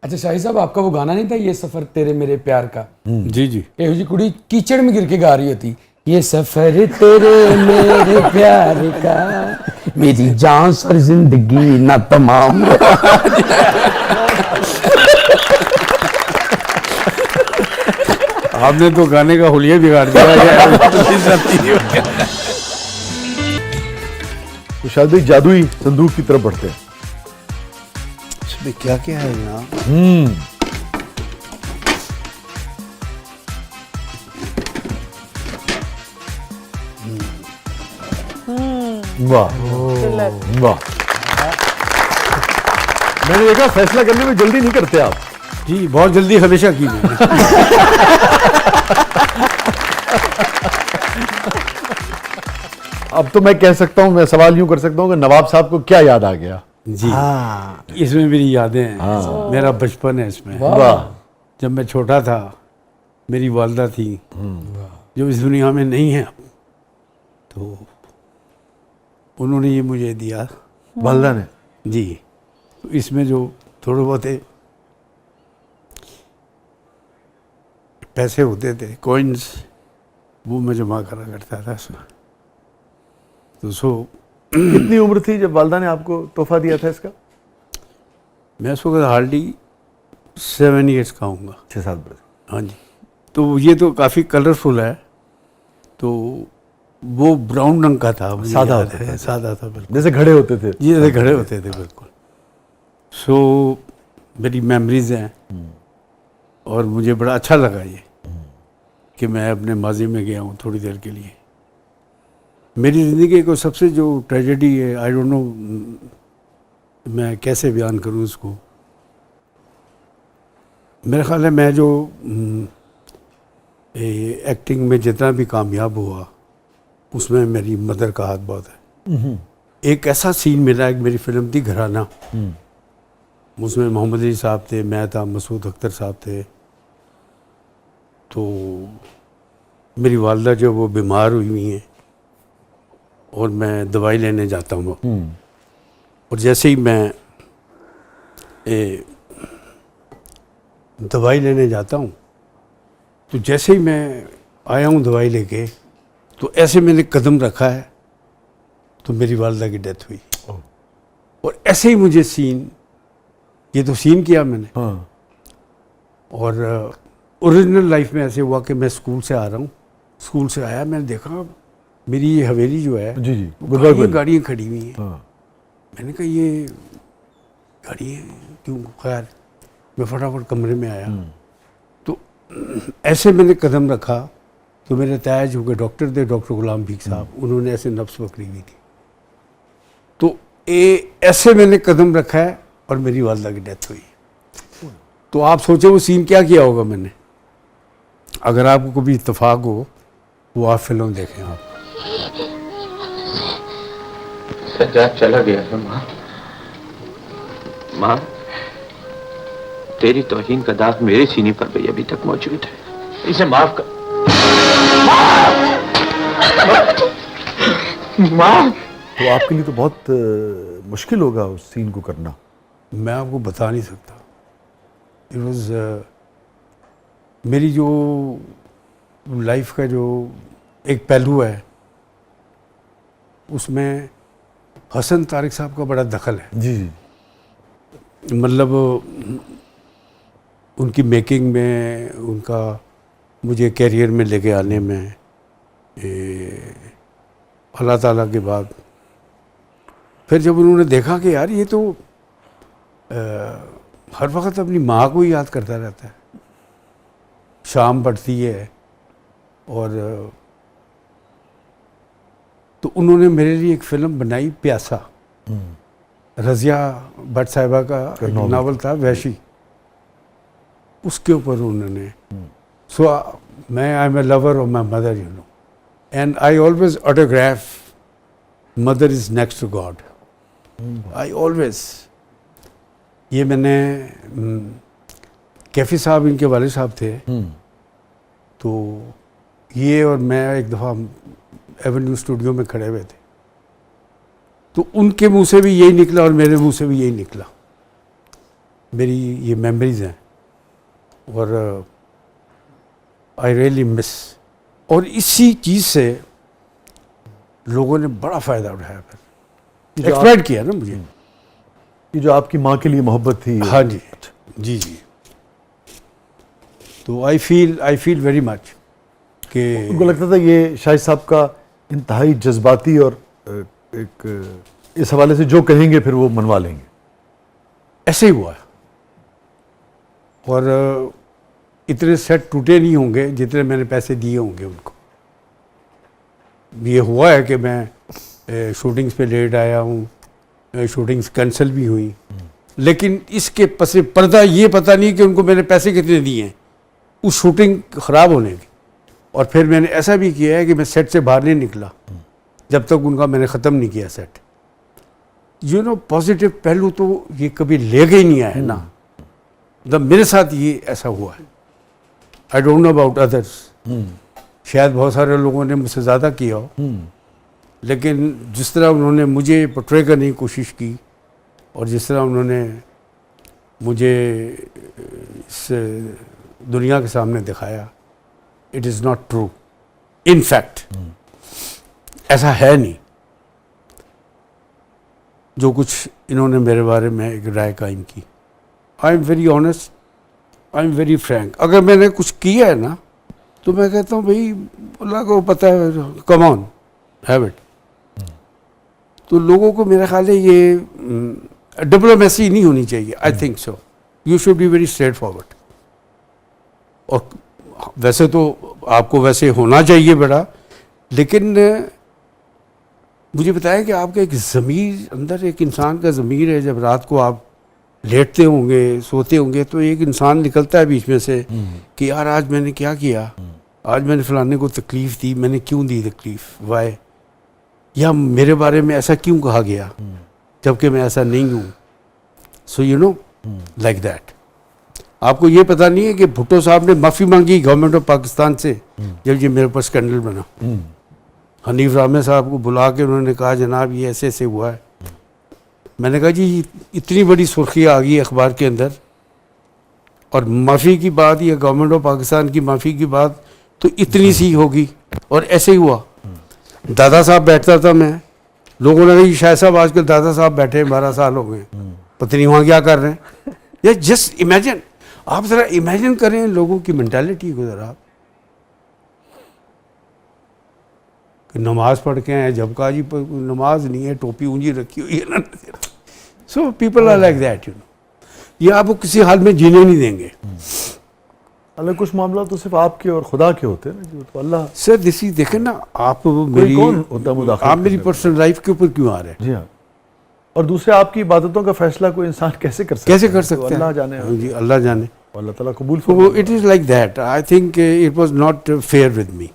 अच्छा शाही साहब, आपका वो गाना नहीं था ये सफर तेरे मेरे प्यार का? जी जी। ਇਹੋ जी कुड़ी कीचड़ में गिर के गा रही होती, ये सफर तेरे मेरे प्यार का, मेरी जान और जिंदगी ना तमाम। आपने तो गाने का हुलिया बिगाड़ दिया। तो शायद भाई जादुई संदूक की तरफ बढ़ते हैं। इसमें क्या क्या है यहाँ? वाह वाह, मैंने देखा फैसला करने में जल्दी नहीं करते आप। जी बहुत जल्दी हमेशा की मैंने। अब तो मैं कह सकता हूं, मैं सवाल यूं कर सकता हूं कि नवाब साहब को क्या याद आ गया? जी इसमें मेरी यादें हैं, मेरा बचपन है इसमें। वाह, जब मैं छोटा था मेरी वालदा थी जो इस दुनिया में नहीं है अब, तो उन्होंने ये मुझे दिया। वालदा ने? जी। तो इसमें जो थोड़े बहुत पैसे होते थे, कॉइन्स, वो मैं जमा करा करता था इसमें। तो कितनी उम्र थी जब वालदा ने आपको तोहफा दिया था इसका? मैं उस वक्त हार्डली 7 ईयर्स का हूँगा। 6-7 बरस। हाँ जी। तो ये तो काफ़ी कलरफुल है, तो वो ब्राउन रंग का था, मुझे सादा याद होता है, था। सादा था बिल्कुल, जैसे घड़े होते थे। ये जैसे घड़े होते थे बिल्कुल। सो मेरी मेमोरीज हैं और मुझे बड़ा अच्छा लगा ये कि मैं अपने माजी में गया हूँ थोड़ी देर के लिए। मेरी ज़िंदगी को सबसे जो ट्रेजेडी है, आई डोंट नो मैं कैसे बयान करूँ उसको। मेरा ख्याल है मैं जो एक्टिंग में जितना भी कामयाब हुआ उसमें मेरी मदर का हाथ बहुत है। एक ऐसा सीन मिला, एक मेरी फिल्म थी घराना, उसमें मोहम्मद अली साहब थे, मैं था, मसूद अख्तर साहब थे। तो मेरी वालदा जो वो बीमार हुई हुई हैं और मैं दवाई लेने जाता हूँ, और जैसे ही मैं दवाई लेने जाता हूँ, तो जैसे ही मैं आया हूँ दवाई लेके, तो ऐसे मैंने कदम रखा है तो मेरी वालदा की डेथ हुई। और ऐसे ही मुझे सीन, ये तो सीन किया मैंने। हाँ। और ओरिजिनल लाइफ में ऐसे हुआ कि मैं स्कूल से आ रहा हूँ, स्कूल से आया, मैंने देखा मेरी ये हवेली जो है, जी जी, वो गाड़ियाँ खड़ी हुई हैं। हाँ। मैंने कहा ये गाड़ी क्यों? खैर मैं फटाफट कमरे में आया, तो ऐसे मैंने कदम रखा तो मेरे ताज हो गए डॉक्टर थे, डॉक्टर गुलाम भीख साहब, उन्होंने ऐसे नब्स पकड़ी हुई थी। तो ऐसे मैंने कदम रखा है और मेरी वालदा की डेथ हुई। तो आप सोचो वो सीन क्या किया होगा मैंने। अगर आपको कभी इत्तेफाक हो, वो आप फिल्म देखें आप। सज्जाद चला गया है माँ। माँ, तेरी तौहीन का दाग मेरे सीने पर भी अभी तक मौजूद है, इसे माफ कर। माँ, तो आपके लिए तो बहुत मुश्किल होगा उस सीन को करना। मैं आपको बता नहीं सकता। इट वॉज मेरी जो लाइफ का जो एक पहलू है, उसमें हसन तारिक साहब का बड़ा दखल है। जी जी। मतलब उनकी मेकिंग में, उनका मुझे कैरियर में लेके आने में, अल्लाह ताला के बाद फिर जब उन्होंने देखा कि यार ये तो हर वक्त अपनी माँ को ही याद करता रहता है, शाम पड़ती है, और तो उन्होंने मेरे लिए एक फ़िल्म बनाई प्यासा, रज़िया भट्ट साहिबा का नावल था वैशी, उसके ऊपर उन्होंने। सो मैं I am a lover of my mother, you know, and I always autograph mother is next to God. I always, ये मैंने कैफ़ी साहब इनके वाले साहब थे, तो ये और मैं एक दफ़ा एवेन्यू स्टूडियो में खड़े हुए थे, तो उनके मुंह से भी यही निकला और मेरे मुंह से भी यही निकला। मेरी ये मेमोरीज हैं और आई रियली मिस। और इसी चीज़ से लोगों ने बड़ा फ़ायदा उठाया, फिर एक्सप्लॉइट किया ना मुझे। ये जो आपकी माँ के लिए मोहब्बत थी, हाँ जी, जी जी। तो आई फील वेरी मच कि उनको लगता था ये शाहिद साहब का इंतहाई जज्बाती और एक इस हवाले से जो कहेंगे फिर वो मनवा लेंगे। ऐसे ही हुआ है। और इतने सेट टूटे नहीं होंगे जितने मैंने पैसे दिए होंगे उनको। ये हुआ है कि मैं शूटिंग्स पे लेट आया हूँ, शूटिंग्स कैंसिल भी हुई, लेकिन इसके पसे पर्दा ये पता नहीं कि उनको मैंने पैसे कितने दिए हैं उस शूटिंग ख़राब होने की। और फिर मैंने ऐसा भी किया है कि मैं सेट से बाहर नहीं निकला जब तक उनका मैंने ख़त्म नहीं किया सेट। यू नो पॉजिटिव पहलू तो ये कभी ले गए नहीं आया ना, मतलब मेरे साथ ये ऐसा हुआ है। I don't know about others, शायद बहुत सारे लोगों ने मुझसे ज़्यादा किया हो, लेकिन जिस तरह उन्होंने मुझे पोर्ट्रे करने की कोशिश की और जिस तरह उन्होंने मुझे इस दुनिया के सामने दिखाया, it is not true. In fact ऐसा है नहीं। जो कुछ इन्होंने मेरे बारे में एक राय कायम की, I am very honest, I am very Frank. अगर मैंने कुछ किया है ना तो मैं कहता हूँ भाई अल्लाह को पता है, कम ऑन हैव इट। तो लोगों को मेरा ख्याल है ये डिप्लोमेसी नहीं होनी चाहिए। I think so you should be very straight forward. और वैसे तो आपको वैसे होना चाहिए बड़ा, लेकिन मुझे बताया कि आपका एक ज़मीर, अंदर एक इंसान का ज़मीर है। जब रात को आप लेटते होंगे, सोते होंगे, तो एक इंसान निकलता है बीच में से कि यार आज मैंने क्या किया, आज मैंने फलाने को तकलीफ़ दी, मैंने क्यों दी तकलीफ़, वाई, या मेरे बारे में ऐसा क्यों कहा गया जबकि मैं ऐसा नहीं हूँ। So you know like that. आपको ये पता नहीं है कि भुट्टो साहब ने माफ़ी मांगी गवर्नमेंट ऑफ पाकिस्तान से जब ये मेरे ऊपर स्कैंडल बना। हनीफ रामे साहब को बुला के उन्होंने कहा जनाब ये ऐसे ऐसे हुआ है। मैंने कहा जी इतनी बड़ी सुर्खी आ गई अखबार के अंदर और माफ़ी की बात या गवर्नमेंट ऑफ पाकिस्तान की माफ़ी की बात तो इतनी सी होगी, और ऐसे ही हुआ। दादा साहब बैठता था, मैं, लोगों ने कहा शायद साहब आजकल दादा साहब बैठे 12 साल हो गए, पता नहीं वहाँ क्या कर रहे हैं। या जस्ट इमेजिन, आप ज़रा इमेजिन करें लोगों की मेंटालिटी को ज़रा। नमाज पढ़ के आए, जब कहा जी नमाज नहीं है, टोपी ऊंची रखी हुई है ना। So people are like that, you know. ये आपको किसी हाल में जीने नहीं देंगे। अलग कुछ मामला तो सिर्फ आपके और खुदा के होते हैं ना, जो तो अल्लाह। सर दिसी देखें ना, आप मेरी पर्सनल लाइफ के ऊपर क्यों आ रहे हैं? जी हाँ। और दूसरे आपकी इबादतों का फैसला कोई इंसान कैसे कर सकता है? तो अल्लाह जाने। जी अल्लाह जाने। अल्लाह ताला कबूल So it is like that. I think it was not fair with me.